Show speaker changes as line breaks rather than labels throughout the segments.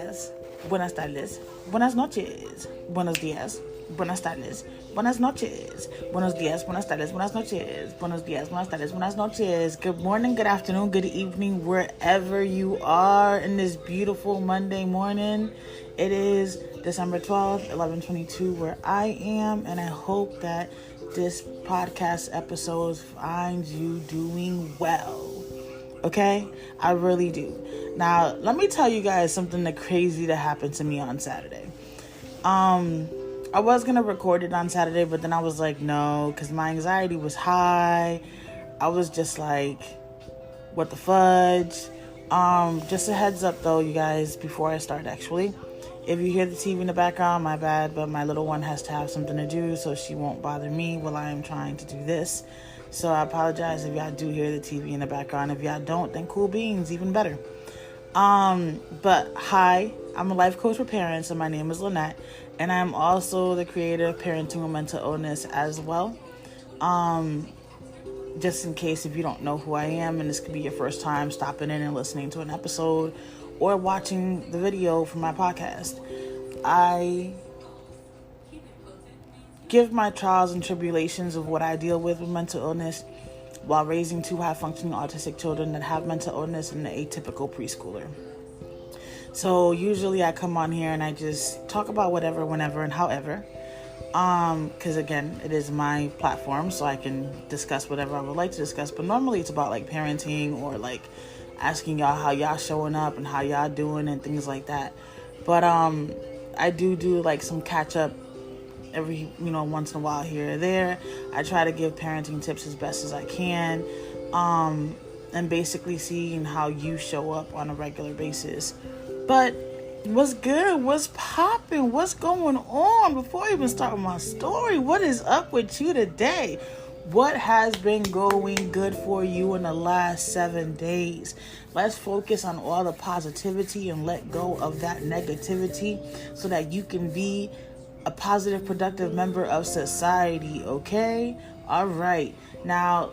días, buenas tardes, buenas noches, buenos días, buenas tardes, buenas noches, buenos días, buenas tardes, buenas noches, buenos días, buenas tardes, buenas noches. Good morning, good afternoon, good evening, wherever you are in this beautiful Monday morning. It is December 12th, 11:22, where I am, and I hope that this podcast episode finds you doing well. Okay? I really do. Now, let me tell you guys something crazy that happened to me on Saturday. I was going to record it on Saturday, but then I was like, no, because my anxiety was high. I was just like, what the fudge? Just a heads up though, you guys, before I start actually. If you hear the TV in the background, my bad, but my little one has to have something to do, so she won't bother me while I am trying to do this. So I apologize if y'all do hear the TV in the background. If y'all don't, then cool beans, even better. But hi, I'm a life coach for parents, and my name is Lynette, and I'm also the creator of Parenting with Mental Illness as well. Just in case if you don't know who I am, and this could be your first time stopping in and listening to an episode or watching the video from my podcast. I give my trials and tribulations of what I deal with mental illness while raising two high-functioning autistic children that have mental illness and an atypical preschooler. So usually I come on here and I just talk about whatever, whenever, and however. Because again, it is my platform, so I can discuss whatever I would like to discuss. But normally it's about like parenting or like asking y'all how y'all showing up and how y'all doing and things like that. But I do like some catch up every once in a while here or there. I try to give parenting tips as best as I can, and basically seeing how you show up on a regular basis. But what's good? What's popping? What's going on? Before I even start with my story, what is up with you today? What has been going good for you in the last 7 days? Let's focus on all the positivity and let go of that negativity so that you can be a positive, productive member of society, okay? All right. Now,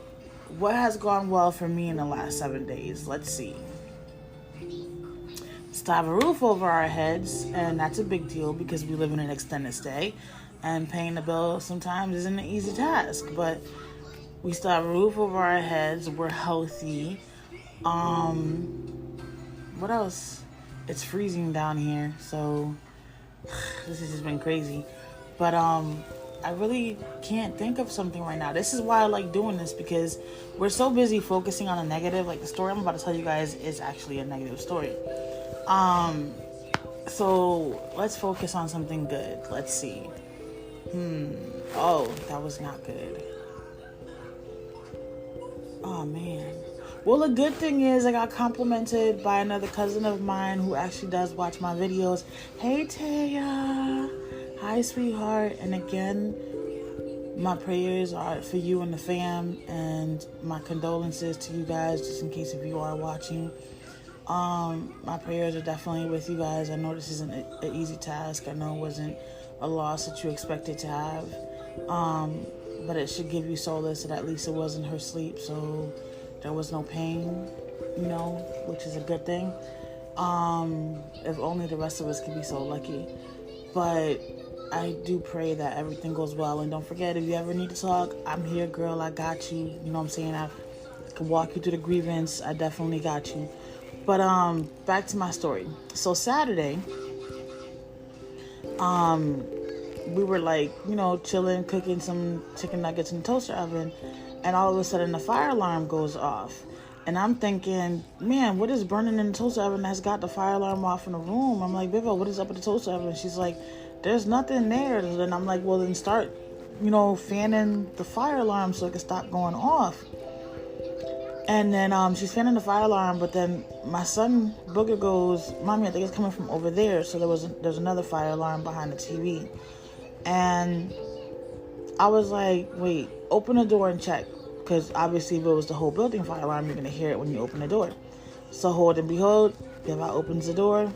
what has gone well for me in the last 7 days? Let's see. Still have a roof over our heads, and that's a big deal because we live in an extended stay, and paying the bill sometimes isn't an easy task, but we still have a roof over our heads. We're healthy. What else? It's freezing down here, so this has just been crazy. But I really can't think of something right now. This is why I like doing this, because we're so busy focusing on a negative. Like the story I'm about to tell you guys is actually a negative story. So let's focus on something good. Let's see. Oh, that was not good. Oh man. Well, the good thing is I got complimented by another cousin of mine who actually does watch my videos. Hey Taya. Hi sweetheart. And again, my prayers are for you and the fam, and my condolences to you guys, just in case if you are watching. My prayers are definitely with you guys. I know this isn't an easy task. I know it wasn't a loss that you expected to have. But it should give you solace that at least it wasn't her sleep, so there was no pain, which is a good thing. If only the rest of us could be so lucky. But I do pray that everything goes well. And don't forget, if you ever need to talk, I'm here, girl. I got you. You know what I'm saying? I can walk you through the grievance. I definitely got you. But back to my story. So Saturday, we were like, chilling, cooking some chicken nuggets in the toaster oven, and all of a sudden the fire alarm goes off. And I'm thinking, man, what is burning in the toaster oven that's got the fire alarm off in the room? I'm like, Vivo, what is up with the toaster oven? And she's like, there's nothing there. And I'm like, well, then start, fanning the fire alarm so it can stop going off. And then she's fanning the fire alarm, but then my son Booger goes, Mommy, I think it's coming from over there. So there's another fire alarm behind the TV. And I was like, wait, open the door and check. Because obviously if it was the whole building fire alarm, you're going to hear it when you open the door. So hold and behold, Viva opens the door,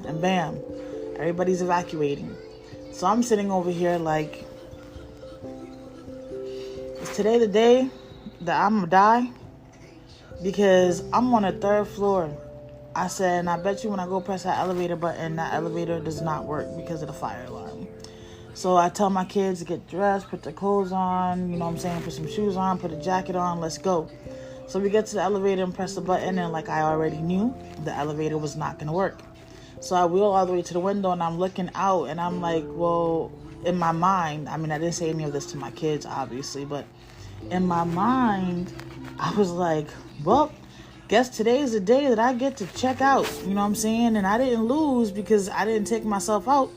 and bam, everybody's evacuating. So I'm sitting over here like, is today the day that I'm going to die? Because I'm on the 3rd floor. I said, and I bet you when I go press that elevator button, that elevator does not work because of the fire alarm. So I tell my kids to get dressed, put their clothes on, you know what I'm saying, put some shoes on, put a jacket on, let's go. So we get to the elevator and press the button, and like I already knew, the elevator was not going to work. So I wheel all the way to the window, and I'm looking out, and I'm like, well, in my mind, I mean, I didn't say any of this to my kids, obviously, but in my mind, I was like, well, guess today's the day that I get to check out, you know what I'm saying? And I didn't lose because I didn't take myself out.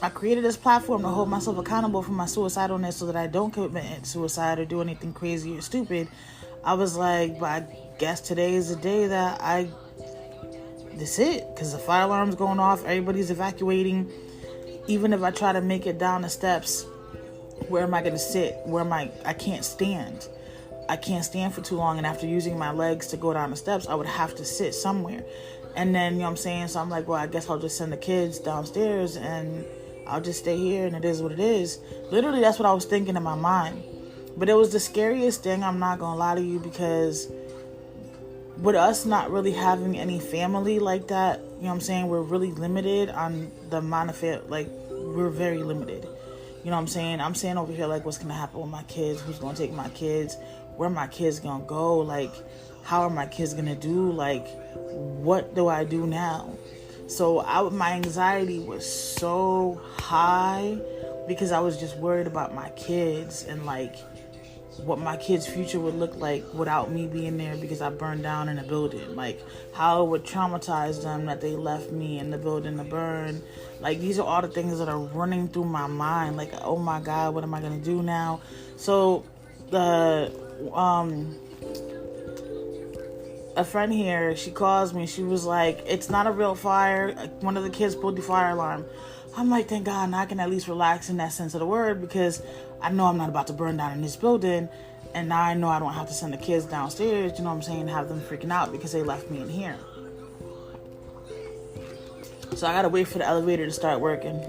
I created this platform to hold myself accountable for my suicidalness so that I don't commit suicide or do anything crazy or stupid. I was like, but I guess today is the day that that's it. Because the fire alarm's going off. Everybody's evacuating. Even if I try to make it down the steps, where am I going to sit? I can't stand. I can't stand for too long. And after using my legs to go down the steps, I would have to sit somewhere. And then, you know what I'm saying? So I'm like, well, I guess I'll just send the kids downstairs and I'll just stay here, and it is what it is. Literally, that's what I was thinking in my mind. But it was the scariest thing, I'm not going to lie to you, because with us not really having any family like that, you know what I'm saying, we're really limited on the amount of we're very limited. You know what I'm saying? I'm saying over here, like, what's going to happen with my kids? Who's going to take my kids? Where my kids going to go? Like, how are my kids going to do? Like, what do I do now? So my anxiety was so high because I was just worried about my kids and like what my kids' future would look like without me being there because I burned down in a building. Like how it would traumatize them that they left me in the building to burn. Like these are all the things that are running through my mind. Like, oh my God, what am I going to do now? So a friend here, she calls me. She was like, it's not a real fire. One of the kids pulled the fire alarm. I'm like, thank God, now I can at least relax in that sense of the word because I know I'm not about to burn down in this building. And now I know I don't have to send the kids downstairs, you know what I'm saying, have them freaking out because they left me in here. So I got to wait for the elevator to start working.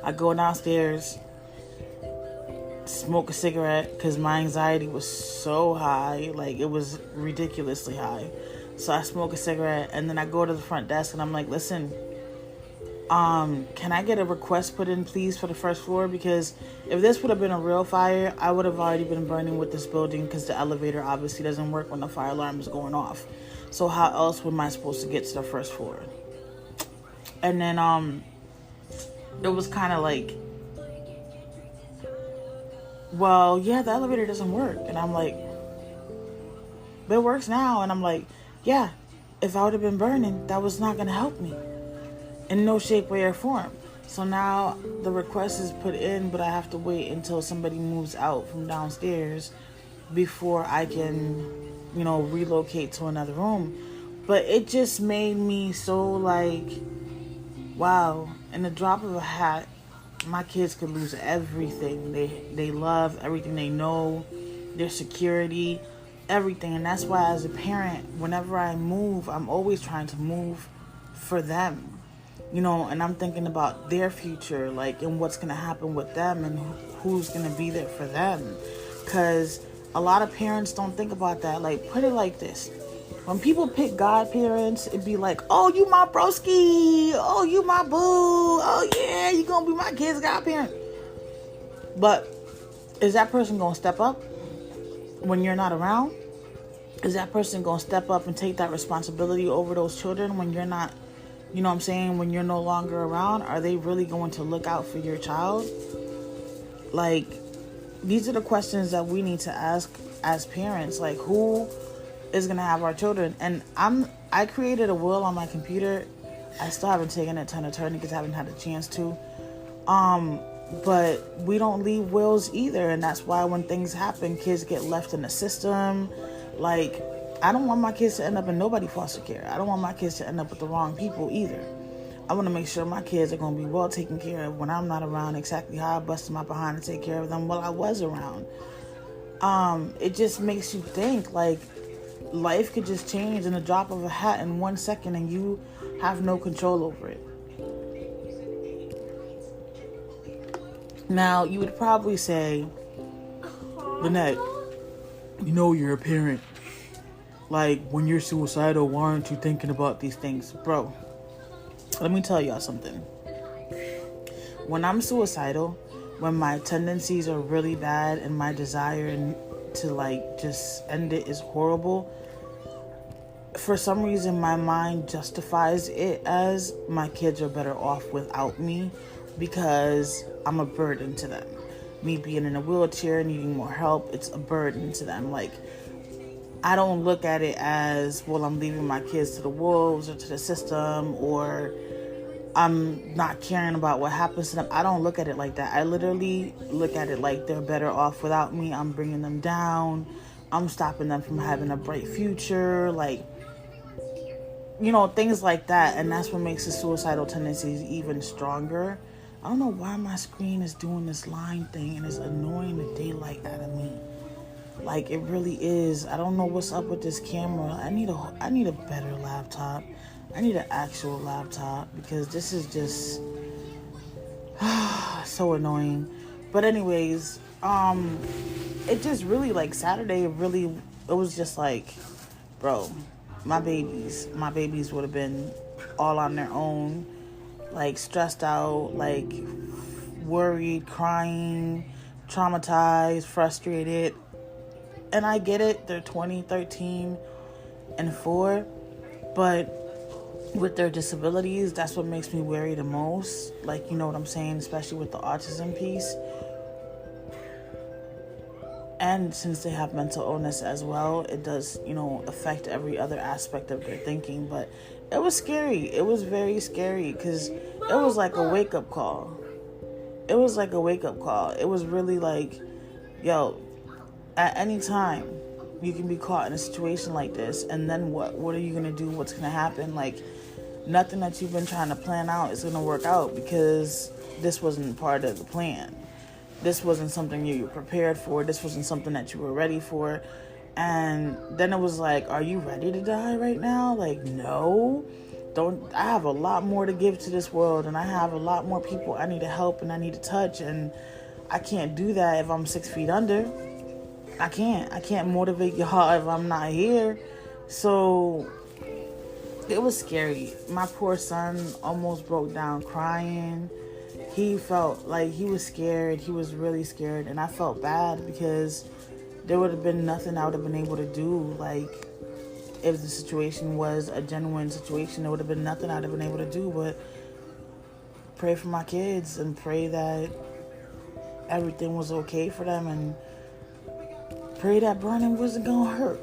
I go downstairs, smoke a cigarette because my anxiety was so high, like it was ridiculously high. So I smoke a cigarette and then I go to the front desk and I'm like, listen, can I get a request put in please for the first floor? Because if this would have been a real fire, I would have already been burning with this building because the elevator obviously doesn't work when the fire alarm is going off. So how else am I supposed to get to the first floor? And then it was kind of like, well, yeah, the elevator doesn't work. And I'm like, but it works now. And I'm like, yeah, if I would have been burning, that was not going to help me in no shape, way, or form. So now the request is put in, but I have to wait until somebody moves out from downstairs before I can, relocate to another room. But it just made me so like, wow, in the drop of a hat, my kids could lose everything. They love everything they know, their security, everything. And that's why as a parent, whenever I move, I'm always trying to move for them. And I'm thinking about their future, like, and what's going to happen with them and who's going to be there for them. Because a lot of parents don't think about that. Like, put it like this. When people pick godparents, it'd be like, oh, you my broski. Oh, you my boo. Oh, yeah, you going to be my kid's godparent. But is that person going to step up when you're not around? Is that person going to step up and take that responsibility over those children when you're not, when you're no longer around? Are they really going to look out for your child? Like, these are the questions that we need to ask as parents. Like, who is going to have our children? And I created a will on my computer. I still haven't taken it to an attorney because I haven't had a chance to. But we don't leave wills either. And that's why when things happen, kids get left in the system. Like, I don't want my kids to end up in nobody foster care. I don't want my kids to end up with the wrong people either. I want to make sure my kids are going to be well taken care of when I'm not around, exactly how I busted my behind to take care of them while I was around. It just makes you think, like, life could just change in the drop of a hat in 1 second and you have no control over it. Now, you would probably say, Lynette, you're a parent. Like, when you're suicidal, why aren't you thinking about these things? Bro, let me tell y'all something. When I'm suicidal, when my tendencies are really bad and my desire to like just end it is horrible, for some reason my mind justifies it as my kids are better off without me because I'm a burden to them. Me being in a wheelchair, needing more help, it's a burden to them. Like, I don't look at it as, well, I'm leaving my kids to the wolves or to the system, or I'm not caring about what happens to them. I don't look at it like that. I literally look at it like they're better off without me. I'm bringing them down. I'm stopping them from having a bright future. Like, things like that. And that's what makes the suicidal tendencies even stronger. I don't know why my screen is doing this line thing and it's annoying the daylight out of me. Like, it really is. I don't know what's up with this camera. I need a better laptop. I need an actual laptop because this is just so annoying. But anyways, it just really, like, Saturday, it was just like, bro, my babies would have been all on their own, like, stressed out, like, worried, crying, traumatized, frustrated. And I get it, they're 20, 13, and 4, but with their disabilities, that's what makes me worry the most. Like, you know what I'm saying? Especially with the autism piece. And since they have mental illness as well, it does, affect every other aspect of their thinking. But it was scary. It was very scary because it was like a wake-up call. It was really like, yo, at any time, you can be caught in a situation like this. And then what? What are you going to do? What's going to happen? Like, nothing that you've been trying to plan out is going to work out because this wasn't part of the plan. This wasn't something you were prepared for. This wasn't something that you were ready for. And then it was like, are you ready to die right now? Like, no. I have a lot more to give to this world, and I have a lot more people I need to help and I need to touch, and I can't do that if I'm 6 feet under. I can't motivate y'all if I'm not here. So it was scary. My poor son almost broke down crying. He felt like he was scared. He was really scared. And I felt bad because there would have been nothing I would have been able to do. Like, if the situation was a genuine situation, there would have been nothing I'd have been able to do but pray for my kids and pray that everything was okay for them and pray that burning wasn't gonna hurt.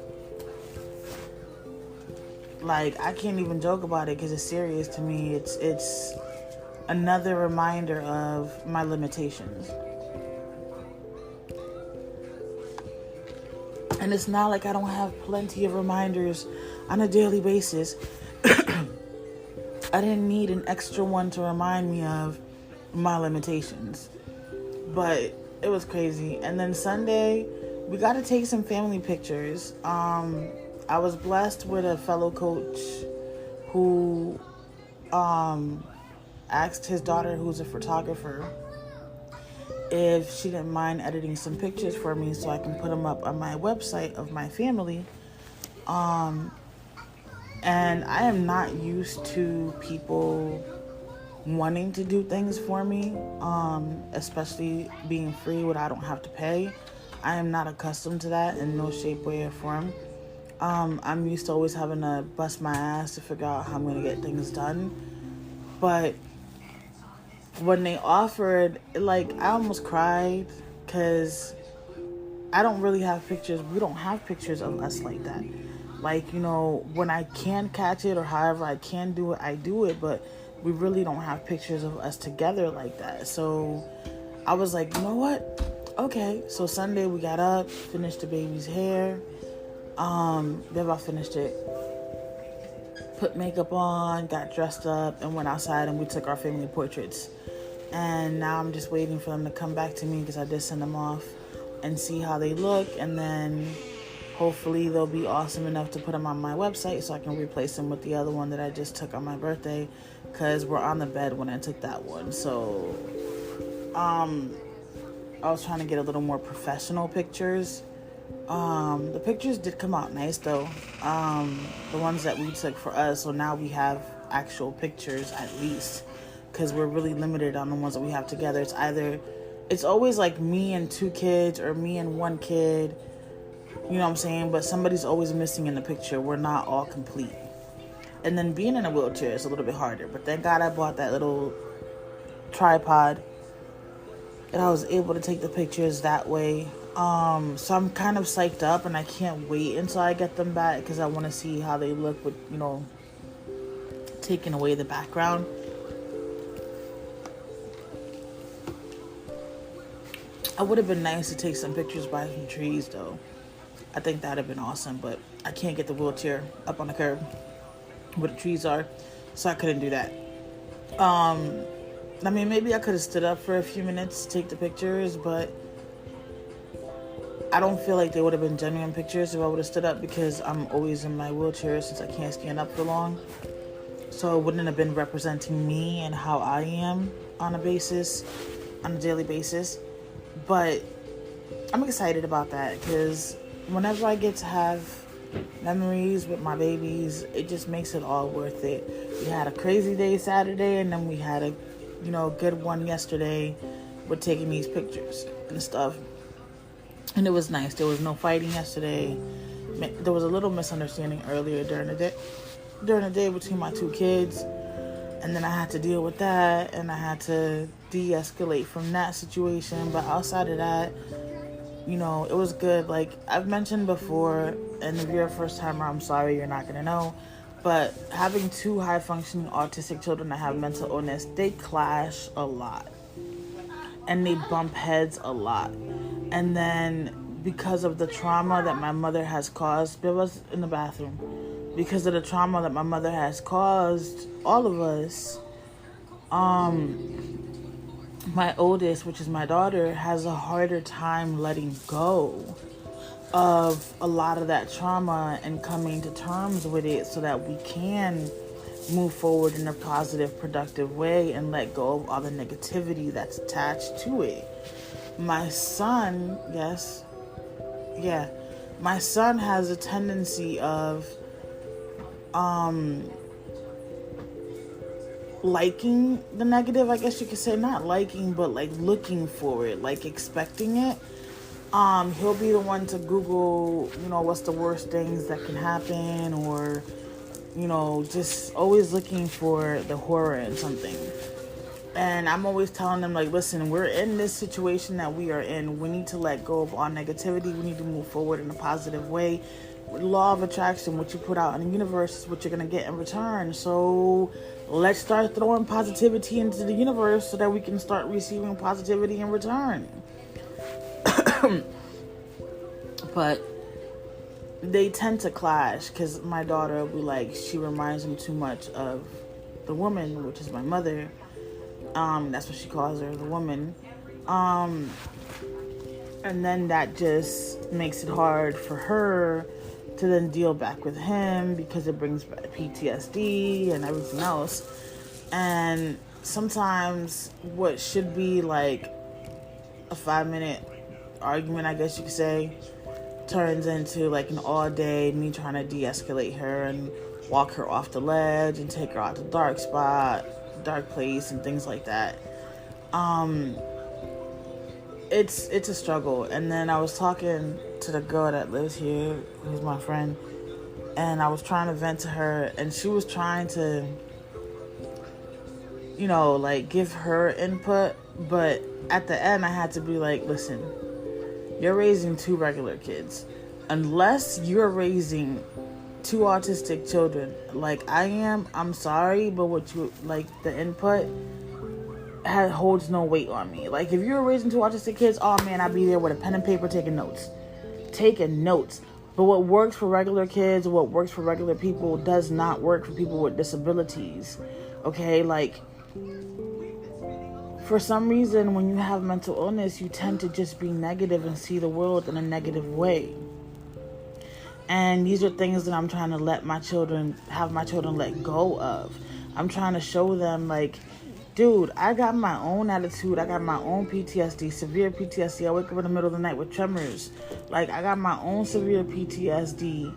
Like, I can't even joke about it because it's serious to me. It's another reminder of my limitations. And it's not like I don't have plenty of reminders on a daily basis. I didn't need an extra one to remind me of my limitations. But it was crazy. And then Sunday, we got to take some family pictures. I was blessed with a fellow coach who asked his daughter, who's a photographer, if she didn't mind editing some pictures for me so I can put them up on my website of my family. And I am not used to people wanting to do things for me, especially being free where I don't have to pay. I am not accustomed to that in no shape, way, or form. I'm used to always having to bust my ass to figure out how I'm going to get things done. But when they offered, like, I almost cried because I don't really have pictures. We don't have pictures of us like that. Like, when I can catch it or however I can do it, I do it. But we really don't have pictures of us together like that. So I was like, you know what? Okay. So Sunday we got up, finished the baby's hair. Then I finished it. Put makeup on, got dressed up, and went outside and we took our family portraits. And now I'm just waiting for them to come back to me because I did send them off and see how they look. And then hopefully they'll be awesome enough to put them on my website so I can replace them with the other one that I just took on my birthday because we're on the bed when I took that one. So I was trying to get a little more professional pictures The pictures did come out nice though. The ones that we took for us. So now we have actual pictures at least, because we're really limited on the ones that we have together. It's always like me and 2 kids or me and 1 kid. You know what I'm saying? But somebody's always missing in the picture. We're not all complete. And then being in a wheelchair is a little bit harder. But thank God I bought that little tripod, and I was able to take the pictures that way. So I'm kind of psyched up, and I can't wait until I get them back, because I want to see how they look with, taking away the background. It would have been nice to take some pictures by some trees though. I think that'd have been awesome, but I can't get the wheelchair up on the curb where the trees are, so I couldn't do that. I mean, maybe I could have stood up for a few minutes to take the pictures, but I don't feel like they would have been genuine pictures if I would have stood up, because I'm always in my wheelchair since I can't stand up for long. So it wouldn't have been representing me and how I am on a daily basis. But I'm excited about that, because whenever I get to have memories with my babies, it just makes it all worth it. We had a crazy day Saturday, and then we had a good one yesterday with taking these pictures and stuff. And it was nice. There was no fighting yesterday. There was a little misunderstanding earlier during the day between my 2 kids. And then I had to deal with that, and I had to de-escalate from that situation. But outside of that, it was good. Like I've mentioned before, and if you're a first timer, I'm sorry, you're not going to know. But having 2 high-functioning autistic children that have mental illness, they clash a lot. And they bump heads a lot. And then because of the trauma that my mother has caused, it was in the bathroom. Because of the trauma that my mother has caused all of us, my oldest, which is my daughter, has a harder time letting go of a lot of that trauma and coming to terms with it, so that we can move forward in a positive, productive way and let go of all the negativity that's attached to it. My son, my son has a tendency of liking the negative, I guess you could say. Not liking, but like looking for it, like expecting it. He'll be the one to Google, what's the worst things that can happen, or just always looking for the horror in something. And I'm always telling them, like, listen, we're in this situation that we are in. We need to let go of all negativity. We need to move forward in a positive way. Law of attraction, what you put out in the universe is what you're going to get in return. So let's start throwing positivity into the universe so that we can start receiving positivity in return. But they tend to clash, because my daughter will be like, she reminds me too much of the woman, which is my mother. That's what she calls her, the woman. And then that just makes it hard for her to then deal back with him, because it brings back PTSD and everything else. And sometimes what should be like a 5-minute argument, I guess you could say, turns into like an all day me trying to de-escalate her and walk her off the ledge and take her out to dark place and things like that. It's a struggle. And then I was talking to the girl that lives here, who's my friend, and I was trying to vent to her, and she was trying to like give her input, but at the end I had to be like, listen, you're raising 2 regular kids. Unless you're raising 2 autistic children like I am, I'm sorry, but what you like, the input holds no weight on me. Like if you're raising 2 autistic kids, oh man, I'd be there with a pen and paper taking notes. But what works for regular kids, what works for regular people, does not work for people with disabilities. Okay, like for some reason, when you have mental illness, you tend to just be negative and see the world in a negative way. And these are things that I'm trying to have my children let go of. I'm trying to show them, like, Dude, I got my own attitude. I got my own PTSD, severe PTSD. I wake up in the middle of the night with tremors. Like, I got my own severe PTSD.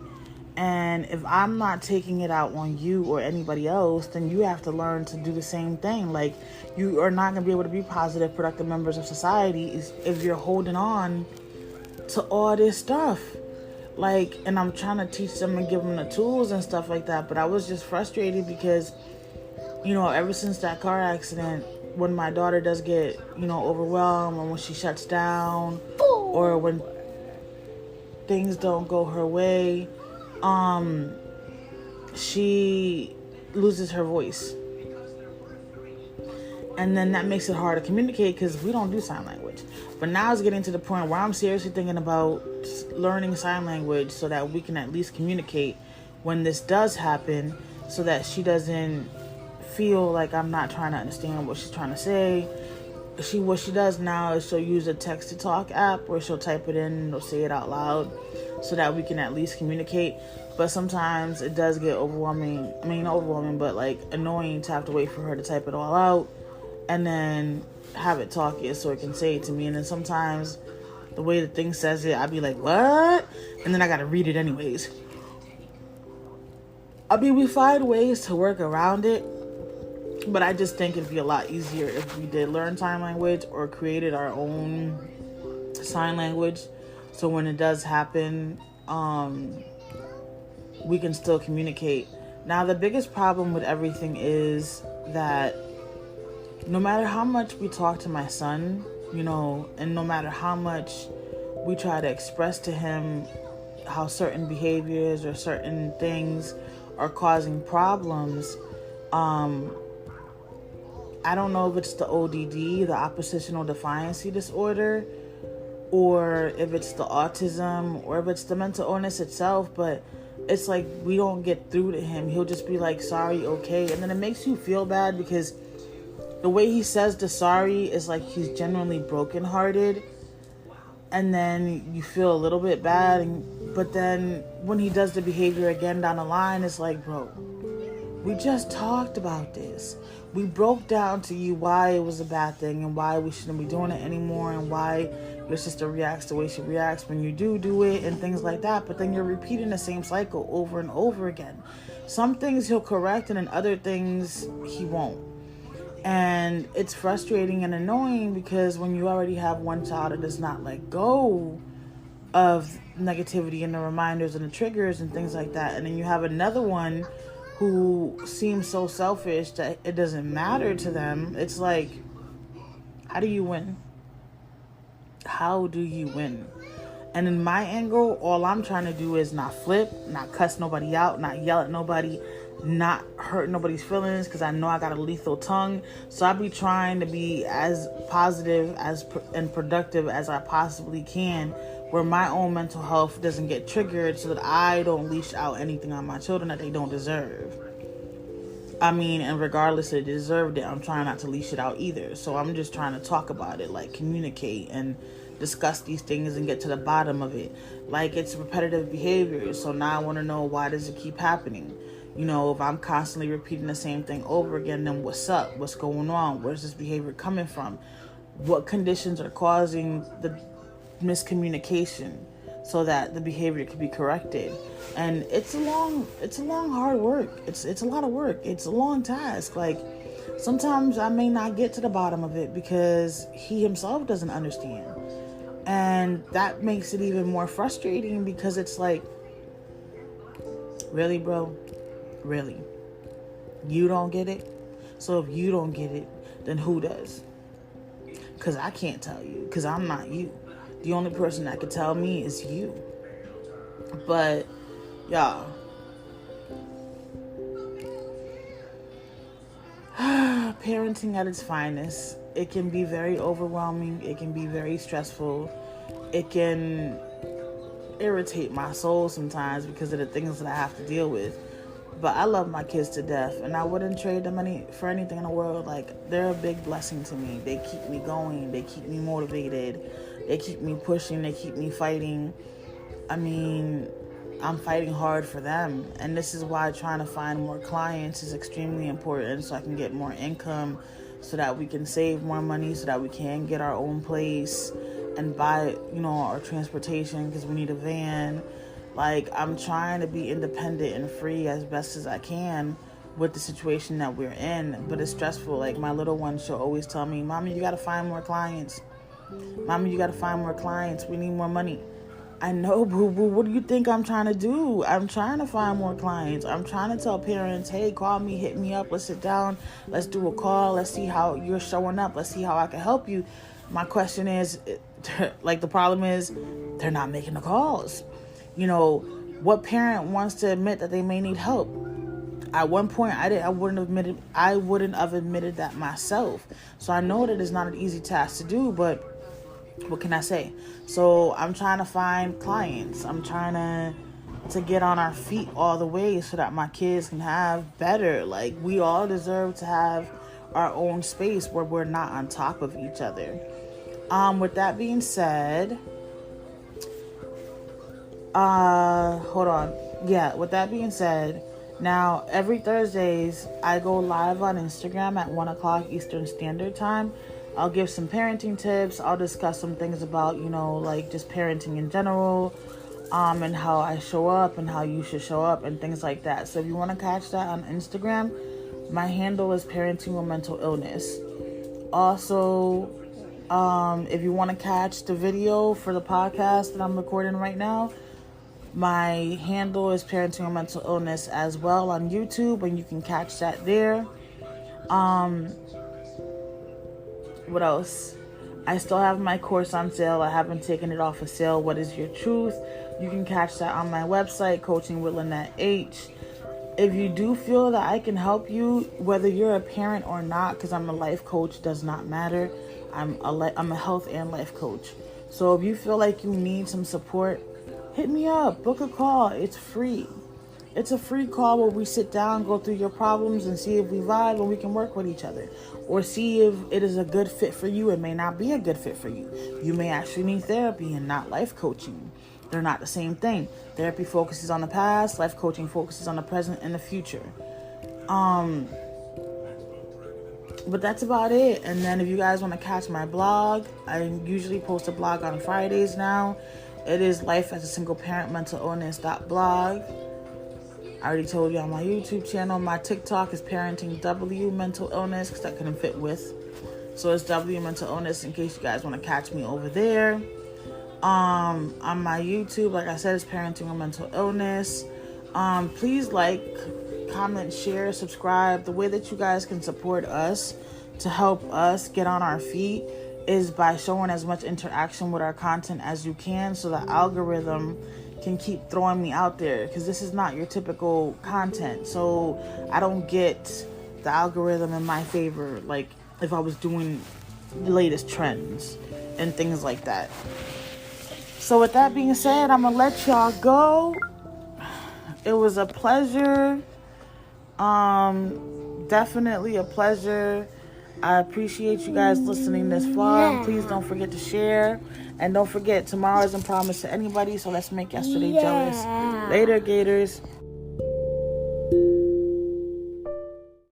And if I'm not taking it out on you or anybody else, then you have to learn to do the same thing. Like, you are not going to be able to be positive, productive members of society if you're holding on to all this stuff. Like, and I'm trying to teach them and give them the tools and stuff like that. But I was just frustrated because, ever since that car accident, when my daughter does get, overwhelmed, and when she shuts down, or when things don't go her way, she loses her voice. And then that makes it hard to communicate because we don't do sign language. But now it's getting to the point where I'm seriously thinking about learning sign language so that we can at least communicate when this does happen, so that she doesn't feel like I'm not trying to understand what she's trying to say. What she does now is she'll use a text-to-talk app where she'll type it in and she'll say it out loud so that we can at least communicate. But sometimes it does get overwhelming. I mean, not overwhelming, but like annoying to have to wait for her to type it all out and then have it talk it so it can say it to me. And then sometimes the way the thing says it, I'd be like, what? And then I gotta read it anyways. I mean, we find ways to work around it, but I just think it'd be a lot easier if we did learn sign language or created our own sign language. So when it does happen, we can still communicate. Now, the biggest problem with everything is that no matter how much we talk to my son, and no matter how much we try to express to him how certain behaviors or certain things are causing problems, I don't know if it's the ODD, the oppositional defiancy disorder, or if it's the autism, or if it's the mental illness itself, but it's like we don't get through to him. He'll just be like, sorry, okay. And then it makes you feel bad because the way he says the sorry is like he's genuinely brokenhearted. And then you feel a little bit bad. But then when he does the behavior again down the line, it's like, bro, we just talked about this. We broke down to you why it was a bad thing and why we shouldn't be doing it anymore and why your sister reacts the way she reacts when you do it and things like that. But then you're repeating the same cycle over and over again. Some things he'll correct and then other things he won't. And it's frustrating and annoying because when you already have one child that does not let go of negativity and the reminders and the triggers and things like that, and then you have another one who seems so selfish that it doesn't matter to them, it's like, how do you win? How do you win? And in my angle, all I'm trying to do is not flip, not cuss nobody out, not yell at nobody, not hurt nobody's feelings, because I know I got a lethal tongue. So I be trying to be as positive and productive as I possibly can, where my own mental health doesn't get triggered, so that I don't leash out anything on my children that they don't deserve. I mean, and regardless if they deserved it, I'm trying not to leash it out either. So I'm just trying to talk about it, like communicate and discuss these things and get to the bottom of it. Like, it's repetitive behavior. So now I want to know, why does it keep happening? If I'm constantly repeating the same thing over again, then what's up? What's going on? Where's this behavior coming from? What conditions are causing the miscommunication so that the behavior can be corrected? And it's a long hard work. It's a lot of work. It's a long task. Like, sometimes I may not get to the bottom of it because he himself doesn't understand. And that makes it even more frustrating because it's like, really, bro? Really? You don't get it? So if you don't get it, then who does? Because I can't tell you, because I'm not you. The only person that could tell me is you. But, y'all, parenting at its finest. It can be very overwhelming. It can be very stressful. It can irritate my soul sometimes because of the things that I have to deal with. But I love my kids to death, and I wouldn't trade them for anything in the world. Like, they're a big blessing to me. They keep me going. They keep me motivated. They keep me pushing. They keep me fighting. I mean, I'm fighting hard for them. And this is why trying to find more clients is extremely important, so I can get more income, so that we can save more money, so that we can get our own place and buy, our transportation, because we need a van. Like, I'm trying to be independent and free as best as I can with the situation that we're in, but it's stressful. Like, my little one, she'll always tell me, Mommy, you got to find more clients. Mommy, you got to find more clients. We need more money. I know, boo-boo. What do you think I'm trying to do? I'm trying to find more clients. I'm trying to tell parents, hey, call me, hit me up. Let's sit down. Let's do a call. Let's see how you're showing up. Let's see how I can help you. My question is, like, the problem is they're not making the calls. What parent wants to admit that they may need help? At one point, I wouldn't have admitted that myself. So I know that it's not an easy task to do, but what can I say? So I'm trying to find clients. I'm trying to get on our feet all the way so that my kids can have better. Like, we all deserve to have our own space where we're not on top of each other. With that being said, with that being said, now every Thursdays I go live on Instagram at 1 o'clock Eastern Standard Time. I'll give some parenting tips. I'll discuss some things about, like just parenting in general, and how I show up and how you should show up and things like that. So if you want to catch that on Instagram, my handle is Parenting with Mental Illness. Also, if you want to catch the video for the podcast that I'm recording right now, my handle is Parenting with Mental Illness as well on YouTube, and you can catch that there. What else? I still have my course on sale. I haven't taken it off of sale. What is your truth? You can catch that on my website, Coaching with Lynette H. If you do feel that I can help you, whether you're a parent or not, because I'm a life coach, does not matter. I'm a health and life coach. So if you feel like you need some support, hit me up. Book a call. It's free. It's a free call where we sit down, go through your problems, and see if we vibe and we can work with each other. Or see if it is a good fit for you. It may not be a good fit for you. You may actually need therapy and not life coaching. They're not the same thing. Therapy focuses on the past. Life coaching focuses on the present and the future. But that's about it. And then if you guys want to catch my blog, I usually post a blog on Fridays now. It is Life as a Single Parent Mental Illness.blog. I already told you on my YouTube channel. My TikTok is Parenting W Mental Illness, because that couldn't fit with. So it's W Mental Illness in case you guys want to catch me over there. On my YouTube, like I said, it's Parenting with Mental Illness. Please like, comment, share, subscribe. The way that you guys can support us to help us get on our feet is by showing as much interaction with our content as you can, so the algorithm can keep throwing me out there, because this is not your typical content. So I don't get the algorithm in my favor, like if I was doing the latest trends and things like that. So with that being said, I'm gonna let y'all go. It was a pleasure. Definitely a pleasure. I appreciate you guys listening this far. Please don't forget to share. And don't forget, tomorrow isn't promised to anybody, so let's make yesterday jealous. Later, Gators.